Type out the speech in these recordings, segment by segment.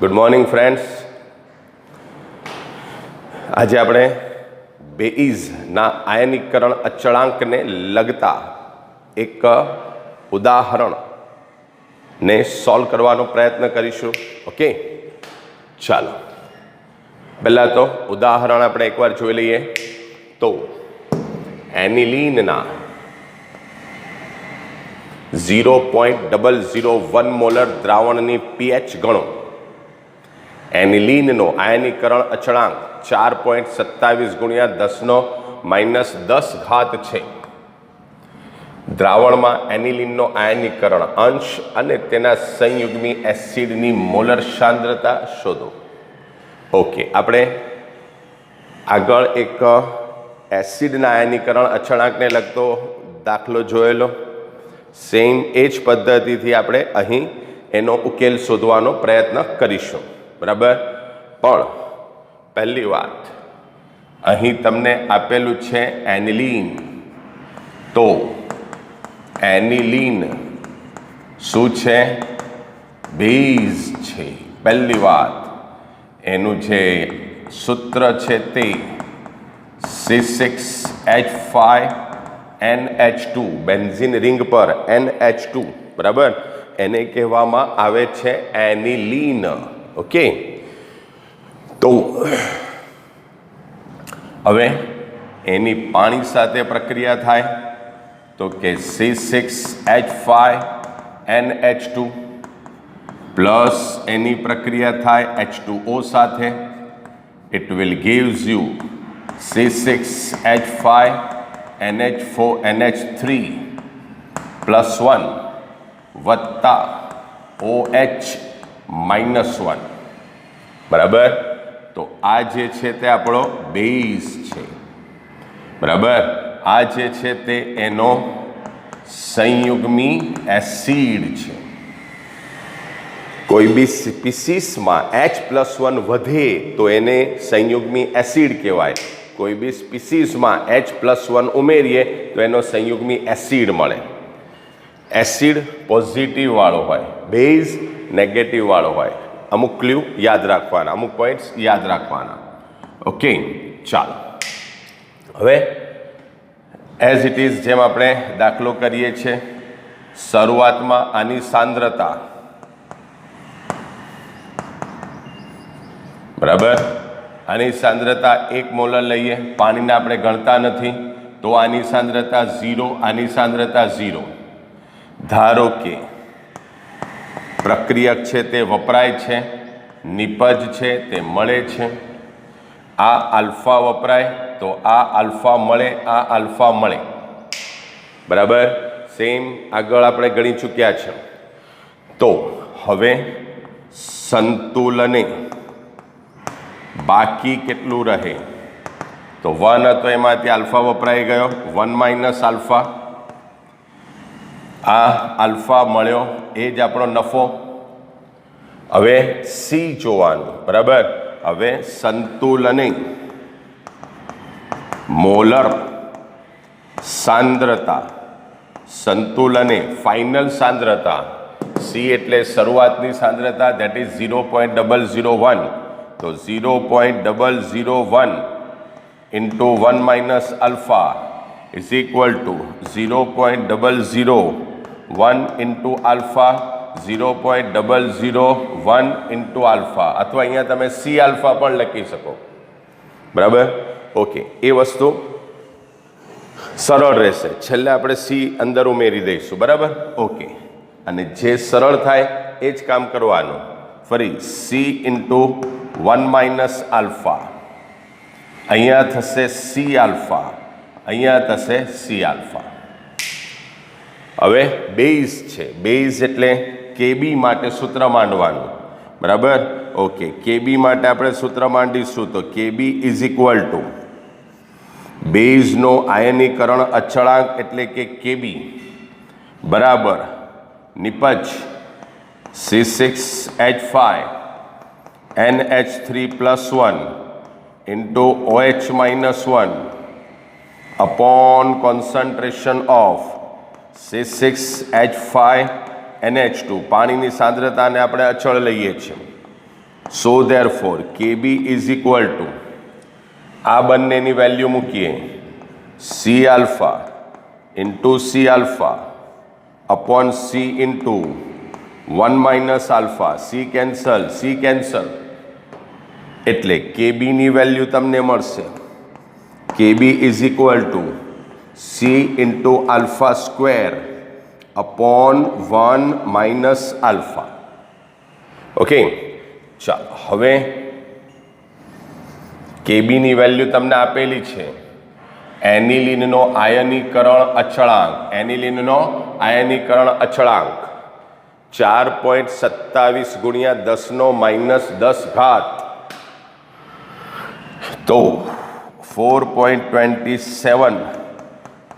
Good morning friends. આજે આપણે બેઇઝના આયનીકરણ અચળાંકને લગતા એક ઉદાહરણને સોલ્વ કરવાનો પ્રયત્ન કરીશું. ઓકે, ચાલો પહેલાં તો ઉદાહરણ આપણે એકવાર જોઈ લઈએ. તો એનિલીનના 0.001 મોલર દ્રાવણની પીએચ ગણો. એનિલીનનો આયનીકરણ અચળાંક 4.27 × 10⁻10 છે. દ્રાવણમાં એનિલીનનો આયનીકરણ અંશ અને તેના સંયુગ્મી એસિડની મોલર સાંદ્રતા શોધો. ઓકે, આપણે આગળ એક એસિડના આયનીકરણ અચળાંકને લગતો દાખલો જોયેલો. સેમ એ જ પદ્ધતિથી આપણે અહીં એનો ઉકેલ શોધવાનો પ્રયત્ન કરીશું. બરાબર, પણ પહેલી વાત, અહીં તમને આપેલું છે એનિલીન. તો એનિલીન શું છે? બેઝ છે. પહેલી વાત, એનું જે સૂત્ર છે તે C6H5NH2, બેન્ઝીન રિંગ પર NH2. બરાબર, એને કહેવામાં આવે છે એનિલીન. ઓકે, તો હવે એની પાણી સાથે પ્રક્રિયા થાય તો કે C6H5NH2 પ્લસ એની પ્રક્રિયા થાય H2O સાથે. It will gives you C6H5NH4NH3 +1 વત્તા OH-1. બરાબર, તો આ જે છે તે આપણો બેઝ છે. બરાબર, આ જે છે તે એનો સંયુગ્મી એસિડ છે. કોઈ બી સ્પીસીસમાં H+1 વધે તો એને સંયુગ્મી એસિડ કહેવાય. કોઈ બી સ્પીસીસમાં H+1 ઉમેરીએ તો એનો સંયુગ્મી એસિડ મળે. એસિડ પોઝિટિવ વાળો હોય, બેઝ નેગેટિવ વાળો હોય. અમુક ક્લ્યુ યાદ રાખવાના, અમુક પોઈન્ટ્સ યાદ રાખવાના. ઓકે, ચાલો હવે એઝ ઇટ ઇઝ જેમ આપણે દાખલો કરીએ છીએ, શરૂઆતમાં આની સાંદ્રતા, બરાબર, આની સાંદ્રતા 1 મોલર લઈએ. પાણીને આપણે ગણતા નથી તો આની સાંદ્રતા 0, આની સાંદ્રતા 0. ધારો કે પ્રક્રિયક છે તે વપરાય છે, નિપજ છે તે મળે છે. આ આલ્ફા વપરાય તો આ આલ્ફા મળે, આ આલ્ફા મળે. બરાબર, સેમ આગળ આપણે ગણી ચૂક્યા છે. તો હવે સંતુલને બાકી કેટલું રહે? તો 1 હતો, એમાંથી આલ્ફા વપરાઈ ગયો, 1 - આલ્ફા. આ આલ્ફા મળ્યો, એ જ આપણો નફો. હવે સી જોવાનું. બરાબર, હવે સંતુલને મોલર સાંદ્રતા, સંતુલને ફાઇનલ સાંદ્રતા, સી એટલે શરૂઆતની સાંદ્રતા, દેટ ઇઝ 0.001. તો 0.001 × 1 - alpha is equal two 0.001 × alpha, 0.001 × alpha, અથવા અહીંયા તમે સી આલ્ફા પણ લખી શકો. બરાબર, ઓકે, એ વસ્તુ સરળ રહેશે. છેલ્લે આપણે સી અંદર ઉમેરી દઈશું. બરાબર, ઓકે, અને જે સરળ થાય એ જ કામ કરવાનું. ફરી સી × 1 - આલ્ફા, અહીંયા થશે સી આલ્ફા, અહીંયા થશે સી આલ્ફા. હવે બેઝ છે, બેઝ એટલે કેબી માટે સૂત્ર માંડવાનું. બરાબર, ઓકે, કેબી માટે આપણે સૂત્ર માંડીશું તો કેબી ઇઝ ઇક્વલ ટુ બેઝનો આયનીકરણ અચળાંક એટલે કે કેબી બરાબર નિપજ C6H5NH3 +1 into OH-1 upon concentration of C6H5NH2. પાણીની સાંદ્રતાને આપણે અચળ લઈએ છીએ. So therefore KB is equal to આ બંનેની વેલ્યુ મૂકીએ C alpha into C alpha upon C into 1 minus alpha C cancel એટલે KB ની વેલ્યુ તમને મળશે KB is equal to C into alpha square upon 1 minus alpha. Okay, ચાલો હવે KB ની વેલ્યુ તમને આપેલી છે. એનિલિનનો આયનીકરણ અચળાંક 4.27 ગુણ્યા 10⁻10 તો 4.27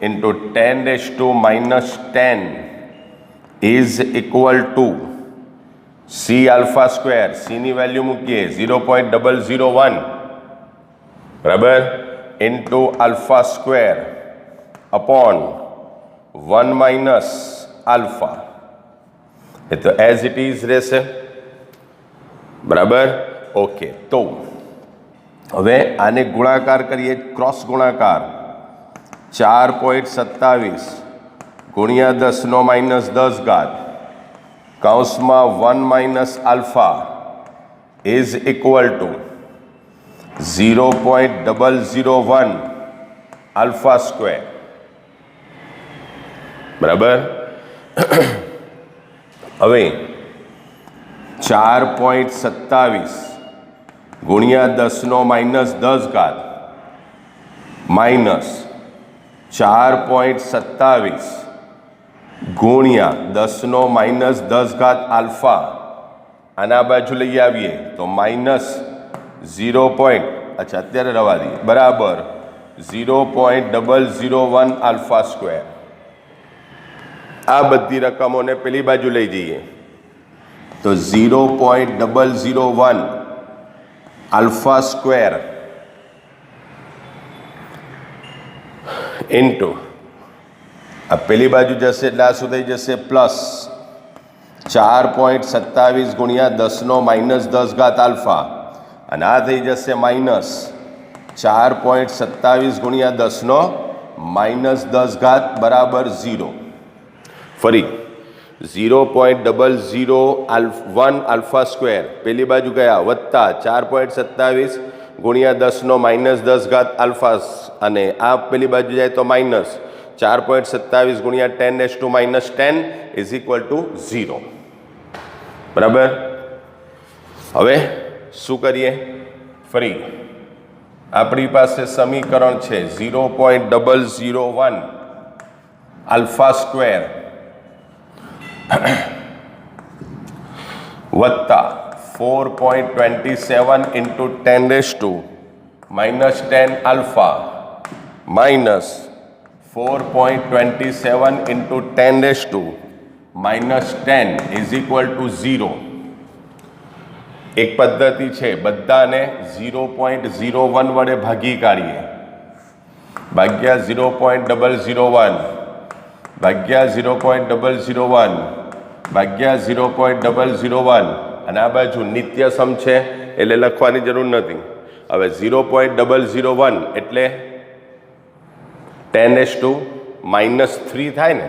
into 10⁻10 is equal to C alpha square. C ની વેલ્યુ મૂકીએ 0.001 બરાબર into alpha square upon 1 minus alpha. એ તો એઝ ઇટ ઇઝ રહેશે બરાબર. ઓકે, તો હવે આને ગુણાકાર કરીએ, ક્રોસ ગુણાકાર 4.27 ગુણ્યા 10⁻10 કૌંસમાં 1 minus alpha is equal two 0.001 alpha square બરાબર. હવે 4.27 ગુણ્યા 10⁻10 માઇનસ 4.27 ગુણ્યા 10⁻10 આલ્ફા આના બાજુ લઈ આવીએ તો માઇનસ 0. અચ્છા અત્યારે રવા દઈએ બરાબર 0.001 આલ્ફા સ્ક્વેર. આ બધી રકમોને પેલી બાજુ લઈ જઈએ તો 0.001 આલ્ફા સ્ક્વેર ઇન્ટુ આ પેલી બાજુ જશે એટલે આ શું થઈ જશે પ્લસ 4.27 ગુણ્યા 10⁻10 આલ્ફા અને આ થઈ જશે માઇનસ 4.27 ગુણ્યા 10⁻10 બરાબર 0. ફરી 0.001 આલ્ફા સ્ક્વેર પેલી બાજુ ગયા વત્તા 4.27 ગુણ્યા 10⁻10 આલ્ફા અને આ પેલી બાજુ જાય તો માઇનસ 4.27 ગુણ્યા 10⁻10 ઇઝ ઇક્વલ ટુ 0 બરાબર. હવે શું કરીએ, ફરી આપણી પાસે સમીકરણ છે 0.001 આલ્ફા સ્ક્વેર વત્તા 4.27 into 10⁻10 alpha minus 4.27 into 10⁻10 is equal two 0. એક પદ્ધતિ છે બધાને 0.01 વડે ભાગી કાઢીએ ભાગ્યા 0.001 ભાગ્યા 0.001 ભાગ્યા 0.001 અને આ બાજુ નિત્ય સમ છે એટલે લખવાની જરૂર નથી. હવે 0.001 એટલે 10⁻³ થાય ને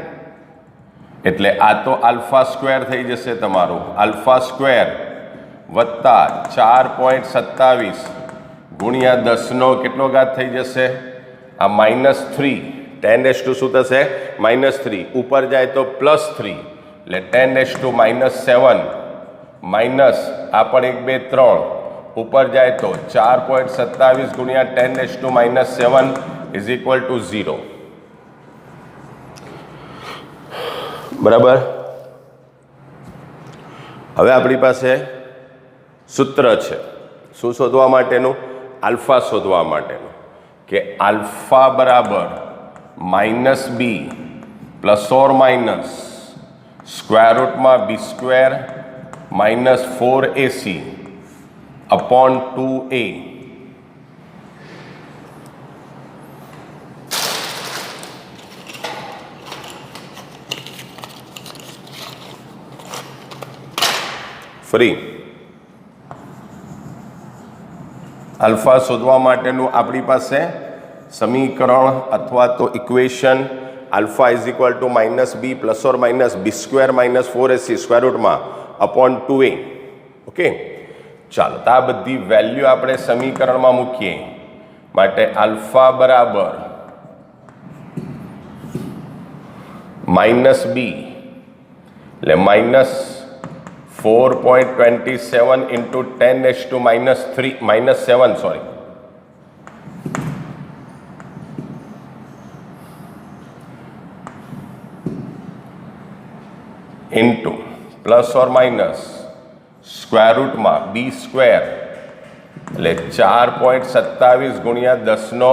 એટલે આ તો આલ્ફા સ્ક્વેર થઈ જશે તમારું. આલ્ફા સ્ક્વેર વત્તા 4.27 ગુણ્યા 10નો કેટલો ઘાત થઈ જશે આ -3 10⁻² શું થશે -3 ઉપર જાય તો +3 એટલે 10⁻7 માઇનસ આ પણ 1 2 3 ઉપર જાય તો 4.27 ગુણ્યા 10⁻7 ઇઝ ઇક્વલ ટુ 0 બરાબર. હવે આપણી પાસે સૂત્ર છે શું શોધવા માટેનું આલ્ફા શોધવા માટેનું કે આલ્ફા બરાબર -b plus or minus square રૂટમાં b² minus 4ac upon 2a ફરી અલ્ફા શોધવા માટેનું આપણી પાસે સમીકરણ અથવા તો equation alpha is equal to -b plus or minus b² - 4ac square રૂટમાં અપોન 2a. ઓકે, ચાલો તો આ બધી વેલ્યુ આપણે સમીકરણમાં મૂકીએ. માટે આલ્ફા બરાબર -b એટલે -4.27 into 10⁻³ - 7 into plus or minus square રૂટમાં b² એટલે 4.27 ગુણ્યા 10⁻⁷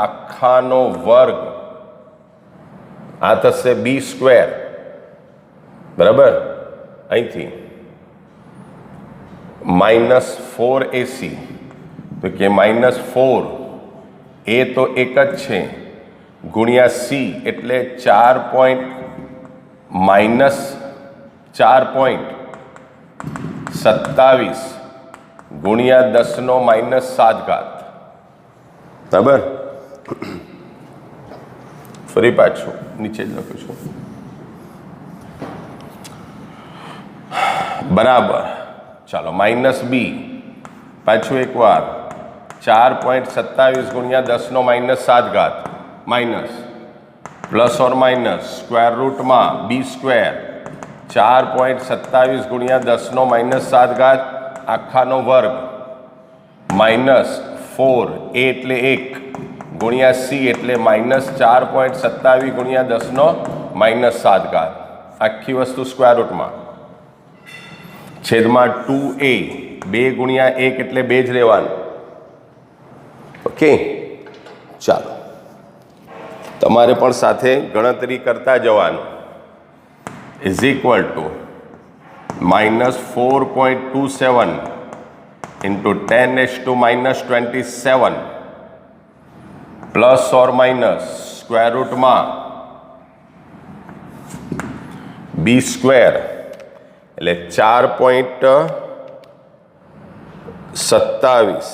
આખાનો વર્ગ. આ થશે b², બરાબર. અહીંથી -4ac તો કે -4 એ તો એક જ છે ગુણ્યા c એટલે 4.27 ગુણ્યા 10⁻⁷. બરાબર. ફરી પાછું નીચે જ લખું છું. બરાબર. ચાલો -b પાછું એકવાર 4.27 ગુણ્યા 10⁻⁷ minus plus or minus square રૂટમાં b² 4.27 ગુણ્યા 10⁻⁷ આખાનો વર્ગ -4 a એટલે 1 ગુણ્યા c એટલે -4.27 ગુણ્યા 10⁻⁷. આખી વસ્તુ સ્ક્વેર રૂટમાં છેદમાં 2a 2 ગુણ્યા 1 એટલે 2 જ રહેવાનું. ઓકે, ચાલો તમારે પણ સાથે ગણતરી કરતા જવાનું. Is equal to -4.27 into 10⁻⁻27 plus or minus square રૂટમાં b² એટલે 4.27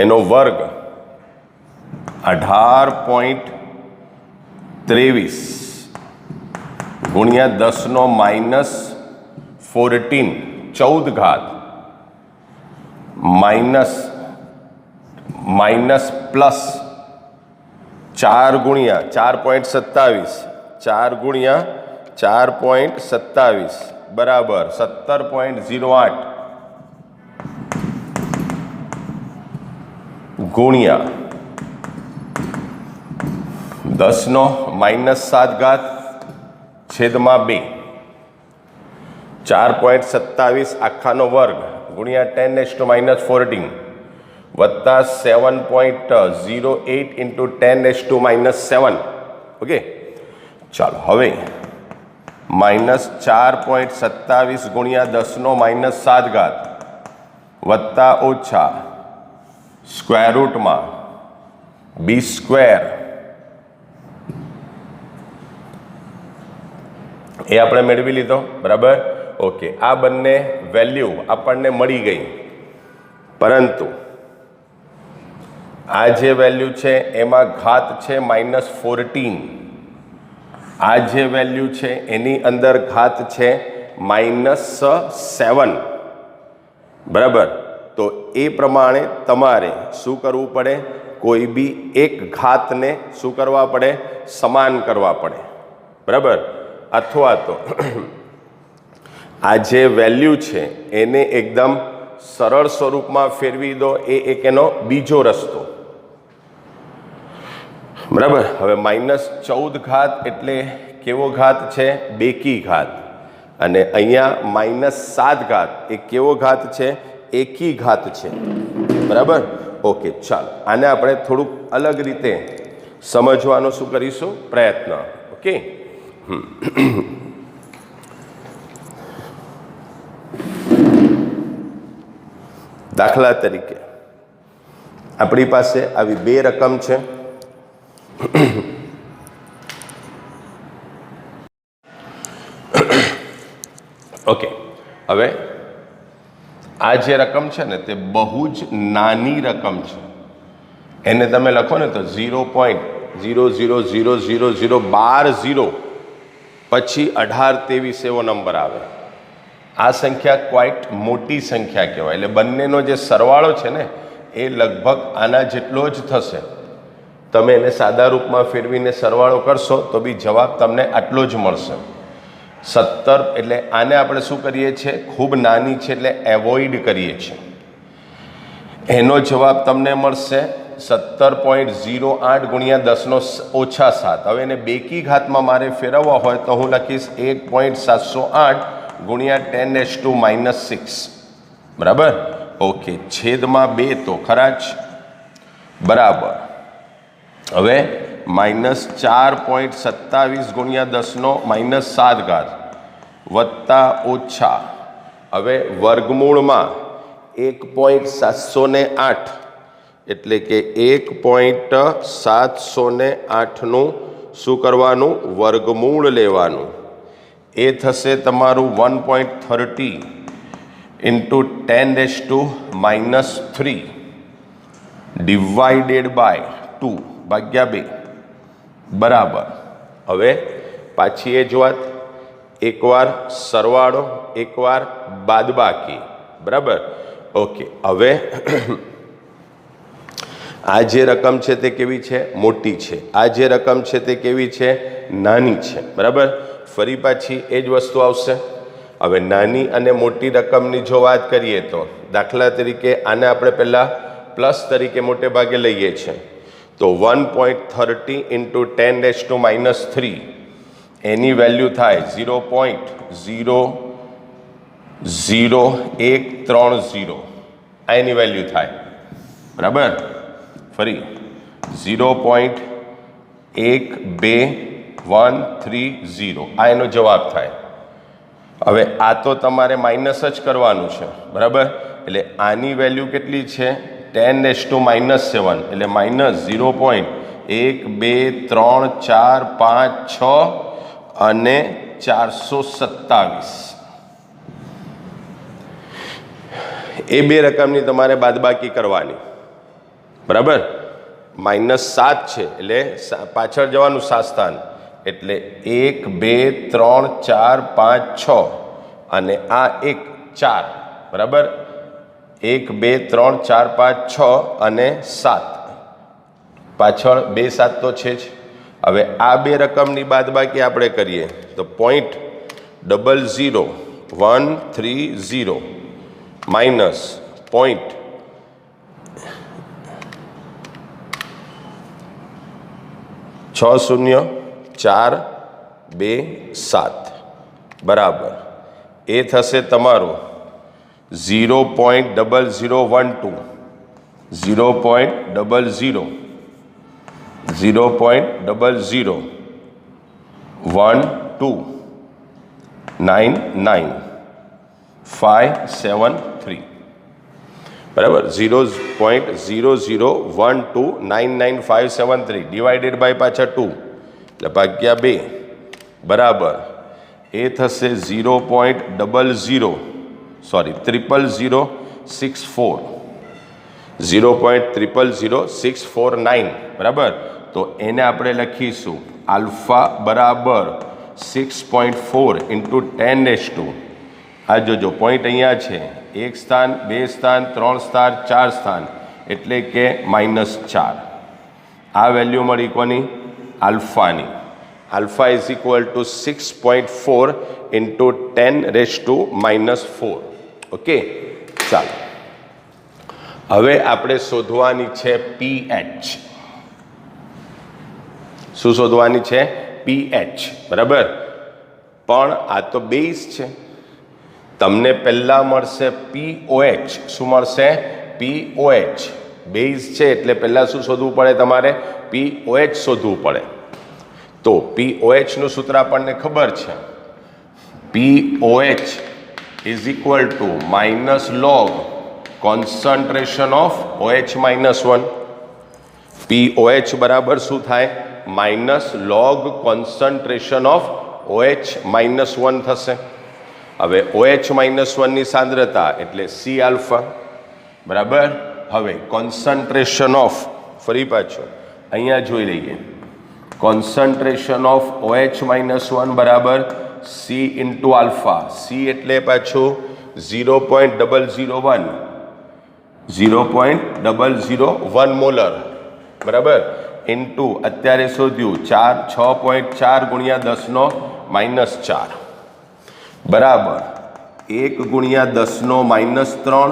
એનો વર્ગ 18.23 ગુણ્યા 10⁻14 14 માઇનસ પ્લસ 4 ગુણ્યા 4.27 4 ગુણ્યા 4.27 બરાબર 17.08 ગુણ્યા 10⁻⁷ છેદમાં 2 4.27 આખાનો વર્ગ ગુણ્યા 10⁻14 વત્તા 7.08 ઇન્ટુ 10⁻⁷. ઓકે, ચાલો હવે -4.27 ગુણ્યા 10⁻⁷ વત્તા ઓછા સ્ક્વેર રૂટમાં b² એ આપણે મેળવી લીધો. બરાબર. ઓકે, આ બંને વેલ્યુ આપણને મળી ગઈ, પરંતુ આ જે વેલ્યુ છે એમાં ઘાત છે -14. આ જે વેલ્યુ છે એની અંદર ઘાત છે -7. બરાબર. તો એ પ્રમાણે તમારે શું કરવું પડે? કોઈ બી એક ઘાતને શું કરવા પડે? સમાન કરવા પડે. બરાબર. અથવા તો આ જે વેલ્યુ છે એને એકદમ સરળ સ્વરૂપમાં ફેરવી દો. એ એક એનો બીજો રસ્તો. બરાબર. હવે -14 એટલે કેવો ઘાત છે? બેકી ઘાત. અને અહીંયા -7 એ કેવો ઘાત છે? એકી ઘાત છે. બરાબર. ઓકે, ચાલો આને આપણે થોડુંક અલગ રીતે સમજવાનો શું કરીશું? પ્રયત્ન. ઓકે, દાખલા તરીકે આપણી પાસે આવી બે રકમ છે. ઓકે, હવે આ જે રકમ છે ને તે બહુ જ નાની રકમ છે. એને તમે લખો ને તો 0.00000012 પછી 1823 એવો નંબર આવે. આ સંખ્યા ક્વાઇટ મોટી સંખ્યા કહેવાય. એટલે બંનેનો જે સરવાળો છે ને એ લગભગ આના જેટલો જ થશે. તમે એને સાદા રૂપમાં ફેરવીને સરવાળો કરશો તો બી જવાબ તમને આટલો જ મળશે. 17. એટલે આને આપણે શું કરીએ છીએ, ખૂબ નાની છે એટલે એવોઇડ કરીએ છીએ. એનો જવાબ તમને મળશે 17.08 ગુણ્યા 10⁻⁷. હવે એને બેકી ઘાતમાં મારે ફેરવવા હોય તો હું લખીશ 1.708 ગુણ્યા 10⁻⁻6. બરાબર? ઓકે, છેદમાં 2 તો ખરા જ. બરાબર. હવે -4.27 ગુણ્યા 10⁻⁷ વત્તા ઓછા. હવે વર્ગમૂળમાં 1.708 એટલે કે 1.708નું શું કરવાનું, વર્ગમૂળ લેવાનું. એ થશે તમારું 1.30 ઇન્ટુ 10⁻³ ડિવાઇડેડ બાય 2 ભાગ્યા 2. બરાબર. હવે પાછી એ જ વાત, એકવાર સરવાળો એકવાર બાદબાકી. બરાબર? ઓકે, હવે આ જે રકમ છે તે કેવી છે, મોટી છે. આ જે રકમ છે તે કેવી છે, નાની છે. બરાબર? ફરી પાછી એ જ વસ્તુ આવશે. હવે નાની અને મોટી રકમની જો વાત કરીએ તો દાખલા તરીકે આને આપણે પહેલાં પ્લસ તરીકે મોટે ભાગે લઈએ છીએ. તો 1.30 ઇન્ટુ 10⁻³ એની વેલ્યુ થાય 0.00130. આ એની વેલ્યુ થાય. બરાબર? ફરી 0.12130 આ એનો જવાબ થાય. હવે આ તો તમારે માઇનસ જ કરવાનું છે. બરાબર? એટલે આની વેલ્યુ કેટલી છે, 10⁻⁻7 એટલે -0.12345 અને 427. એ બે રકમની તમારે બાદબાકી કરવાની. બરાબર? -7 છે એટલે પાછળ જવાનું 7 સ્થાન, એટલે 1 2 3 4 5 6 અને આ 1 4. બરાબર? 1 2 3 4 5 6 અને 7 પાછળ 2 7 તો છે જ. હવે આ બે રકમની બાદબાકી આપણે કરીએ તો 0.00130 માઇનસ 0.6027. બરાબર? એ થશે તમારું 0.0012 0.01299,573. બરાબર? 0.001299573 ડિવાઇડેડ બાય પાછા 2 એટલે ભાગ્યા 2. બરાબર? એ થશે 0.00064 0.0000649. બરાબર? તો એને આપણે લખીશું આલ્ફા બરાબર 6.4 ઇન્ટુ 10⁻². આ જોજો પોઈન્ટ અહીંયા છે, 1 સ્થાન 2 સ્થાન 3 સ્થાન 4 સ્થાન એટલે કે -4. આ વેલ્યુ મળી કોની, આલ્ફાની. Alpha is equal to 6.4 into 10⁻⁻4. Okay, ચાલો હવે આપણે શોધવાની છે પીએચ. શું શોધવાની છે, પીએચ. બરાબર? પણ આ તો બેઝ છે. તમને પહેલાં મળશે પીઓએચ. શું મળશે, પીઓએચ. બેઝ છે એટલે પહેલાં શું શોધવું પડે, તમારે પીઓએચ શોધવું પડે. તો પીઓએચનું સૂત્ર આપણને ખબર છે, pOH is equal two minus log concentration of OH-1. POH બરાબર શું થાય, minus log concentration of OH-1 થશે. હવે OH-1 ની સાંદ્રતા એટલે C આલ્ફા, બરાબર. હવે કોન્સન્ટ્રેશન ઓફ, ફરી પાછો અહીંયા જોઈ લઈએ, કોન્સન્ટ્રેશન ઓફ OH-1 બરાબર C ઇન્ટુ આલ્ફા. C એટલે પાછું 0.001 મોલર, બરાબર, ઇન્ટુ અત્યારે શોધ્યું 6.4 ગુણ્યા 10⁻⁴, બરાબર 1 ગુણ્યા 10⁻³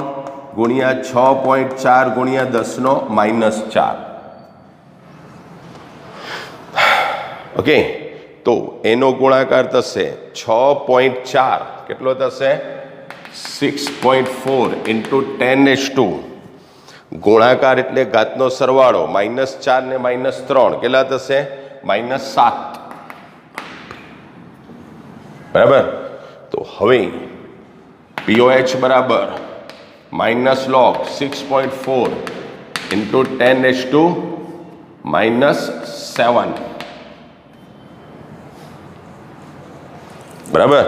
ગુણ્યા 6.4 ગુણ્યા 10⁻⁴. ઓકે, તો એનો ગુણાકાર થશે 6.4, કેટલો થશે 6.4 ઇન્ટુ 10⁻², ગુણાકાર એટલે ઘાતનો સરવાળો, -4 ને -3 કેટલા થશે -7, બરાબર. તો હવે POH બરાબર -log 6.4 ઇન્ટુ 10⁻⁷, બરાબર,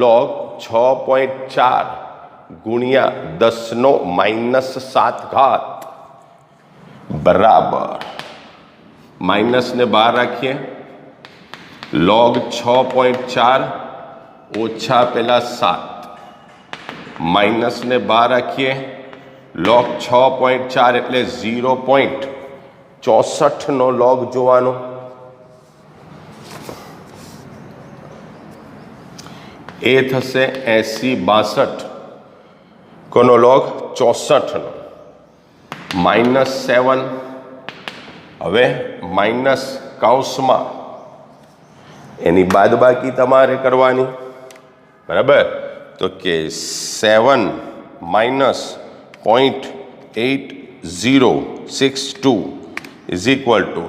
-log 6.4 ગુણ્યા 10⁻⁷, બરાબર માઇનસને બહાર રાખીએ, log 6.4 ઓછા પેલા 7, માઇનસને બહાર રાખીએ, log 6.4 એટલે 0.64 નો log જોવાનો. એ થશે 80/62, કોનો log 64 નો, -7. હવે માઇનસ કૌંસમાં એની બાદબાકી તમારે કરવાની, બરાબર. તો કે 7 માઇનસ 0.8062 ઇઝ ઇક્વલ ટુ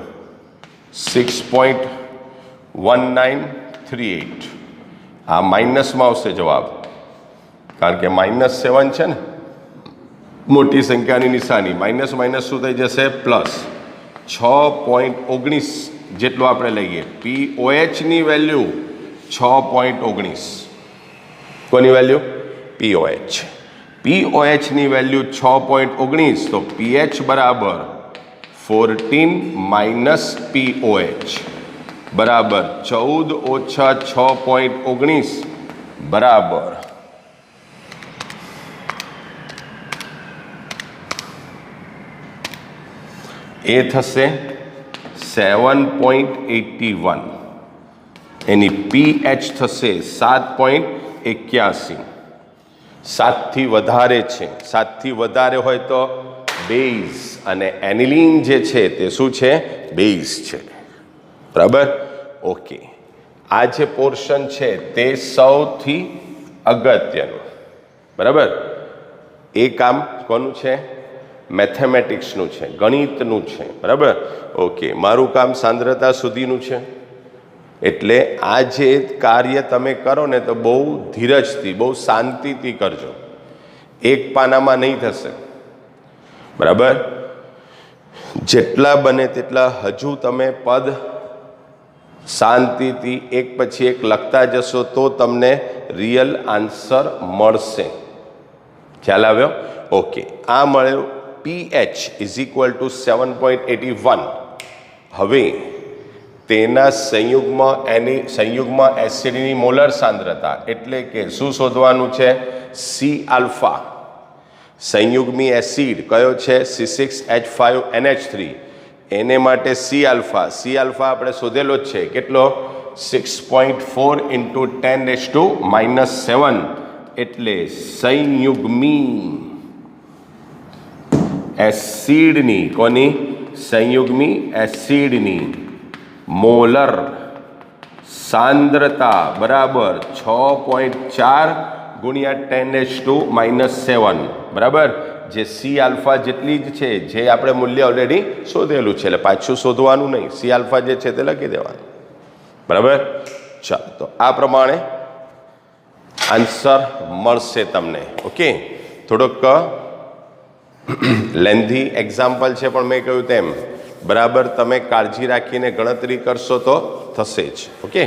6.1938. આ માઇનસમાં આવશે જવાબ, કારણ કે -7 છે ને, મોટી સંખ્યાની નિશાની, માઇનસ માઇનસ શું થઈ જશે પ્લસ. 6.19 જેટલું આપણે લઈએ. POH ની વેલ્યુ 6.19, કોની વેલ્યુ POH. POH ની વેલ્યુ 6.19, તો pH બરાબર 14 માઇનસ POH બરાબર 14 ઓછા 6.19 બરાબર એ થશે 7.81. એની pH થશે 7.81. 7થી વધારે છે, 7થી વધારે હોય તો બેઝ, અને એનિલિન જે છે તે શું છે બેઝ છે, બરાબર. ઓકે, આ જે પોર્શન છે તે સૌથી અગત્યનું, બરાબર. એ કામ કોનું છે મેથેમેટિક્સનું છે, ગણિતનું છે, બરાબર. ઓકે, મારું કામ સાંદ્રતા સુધીનું છે, એટલે આ જે કાર્ય તમે કરો ને તો બહુ ધીરજથી, બહુ શાંતિથી કરજો. એક પાનામાં નહીં થશે, બરાબર. જેટલા બને તેટલા હજુ તમે પદ શાંતિથી એક પછી એક લખતા જશો તો તમને રિયલ આન્સર મળશે. ખ્યાલ આવ્યો? ઓકે, આ મળ્યો pH ઇઝ ઇક્વલ ટુ 7.81. હવે તેના સંયુગ્મ એસિડની મોલર સાંદ્રતા એટલે કે શું શોધવાનું છે C આલ્ફા. સંયુગ્મી એસિડ કયો છે C6H5NH3, એને માટે C આલ્ફા આપણે શોધેલો જ છે, કેટલો 6.4 ઇન્ટુ 10⁻⁷, એટલે સંયુગ્મી એસિડની, કોની સંયુગ્મી એસિડની મોલર સાંદ્રતા બરાબર 6.4 ગુણ્યા 10⁻⁷, બરાબર. જે C આલ્ફા જેટલી જ છે, જે આપણે મૂલ્ય ઓલરેડી શોધેલું છે, એટલે પાછું શોધવાનું નહીં, C આલ્ફા જે છે તે લખી દેવાનું, બરાબર. ચાલો, તો આ પ્રમાણે આન્સર મળશે તમને. ઓકે, થોડોક લેન્ધી એક્ઝામ્પલ છે, પણ મેં કહ્યું તેમ બરાબર તમે કાળજી રાખીને ગણતરી કરશો તો થશે જ. ઓકે,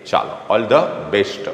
ચાલો, ઓલ ધ બેસ્ટ.